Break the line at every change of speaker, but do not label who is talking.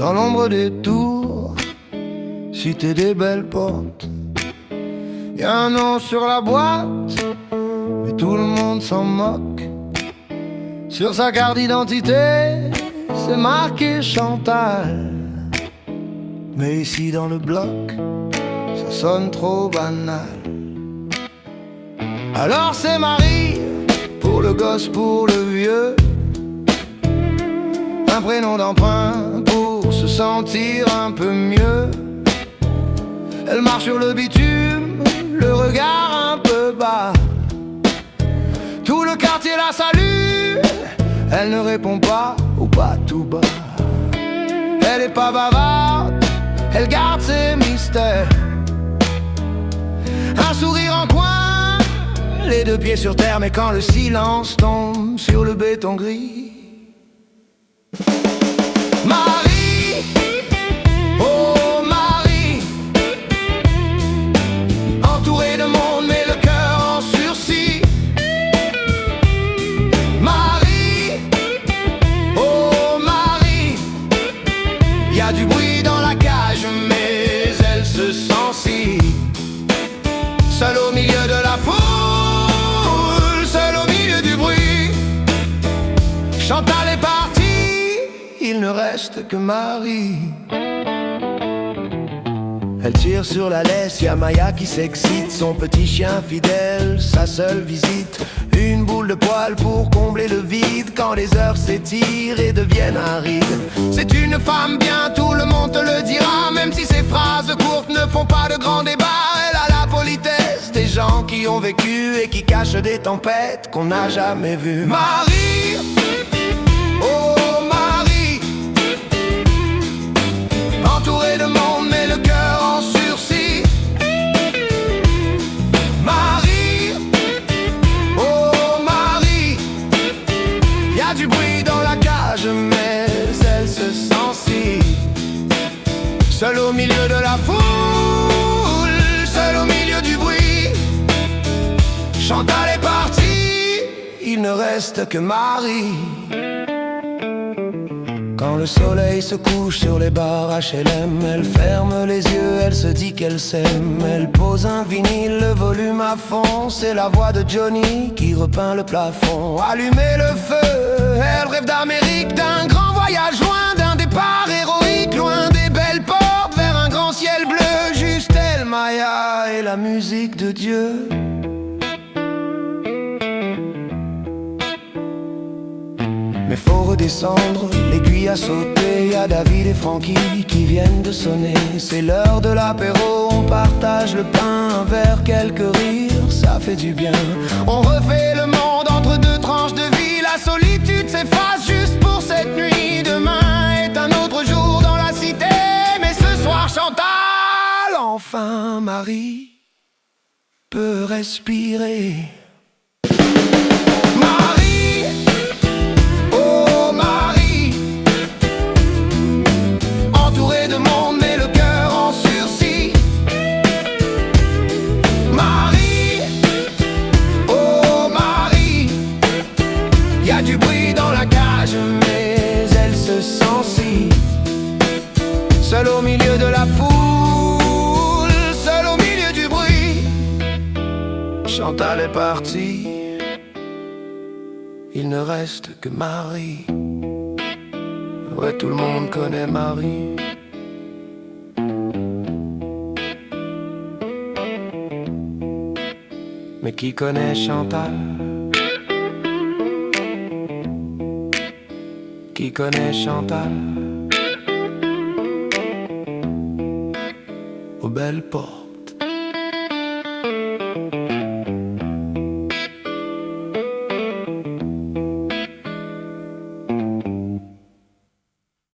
dans l'ombre des tours, cité des belles portes. Y'a un nom sur la boîte, mais tout le monde s'en moque. Sur sa carte d'identité, c'est marqué Chantal. Mais ici dans le bloc, ça sonne trop banal. Alors c'est Marie, pour le gosse, pour le vieux. Un prénom d'emprunt pour se sentir un peu mieux. Elle marche sur le bitume, le regard un peu bas. Tout le quartier la salue, elle ne répond pas ou pas tout bas. Elle est pas bavarde, elle garde ses mystères. Un sourire en coin, les deux pieds sur terre. Mais quand le silence tombe sur le béton gris, Marie, oh Marie, entourée de monde mais le cœur en sursis. Marie, oh Marie, y a du bruit dans la cage mais elle se sent si seule au milieu de la foule, seule au milieu du bruit. Chantal est partie, il ne reste que Marie. Elle tire sur la laisse, y'a Maya qui s'excite. Son petit chien fidèle, sa seule visite. Une boule de poil pour combler le vide quand les heures s'étirent et deviennent arides. C'est une femme bien, tout le monde te le dira. Même si ses phrases courtes ne font pas de grands débats. Elle a la politesse des gens qui ont vécu et qui cachent des tempêtes qu'on n'a jamais vues. Marie, oh entouré de monde mais le cœur en sursis. Marie, oh Marie, y a du bruit dans la cage mais elle se sent si seule au milieu de la foule, seule au milieu du bruit. Chantal est partie, il ne reste que Marie. Quand le soleil se couche sur les bars HLM, elle ferme les yeux, elle se dit qu'elle s'aime. Elle pose un vinyle, le volume à fond. C'est la voix de Johnny qui repeint le plafond. Allumer le feu, elle rêve d'Amérique, d'un grand voyage loin, d'un départ héroïque, loin des belles portes, vers un grand ciel bleu. Juste elle, Maya et la musique de Dieu. Mais faut redescendre, l'aiguille a sauté. Y'a David et Francky qui viennent de sonner. C'est l'heure de l'apéro, on partage le pain. Un verre, quelques rires, ça fait du bien. On refait le monde entre deux tranches de vie. La solitude s'efface juste pour cette nuit. Demain est un autre jour dans la cité. Mais ce soir Chantal, enfin Marie, peut respirer. Y'a du bruit dans la cage mais elle se sent si seule au milieu de la foule, seule au milieu du bruit. Chantal est partie, il ne reste que Marie. Ouais, tout le monde connaît Marie. Mais qui connaît Chantal? Qui connaît Chantal aux belles portes?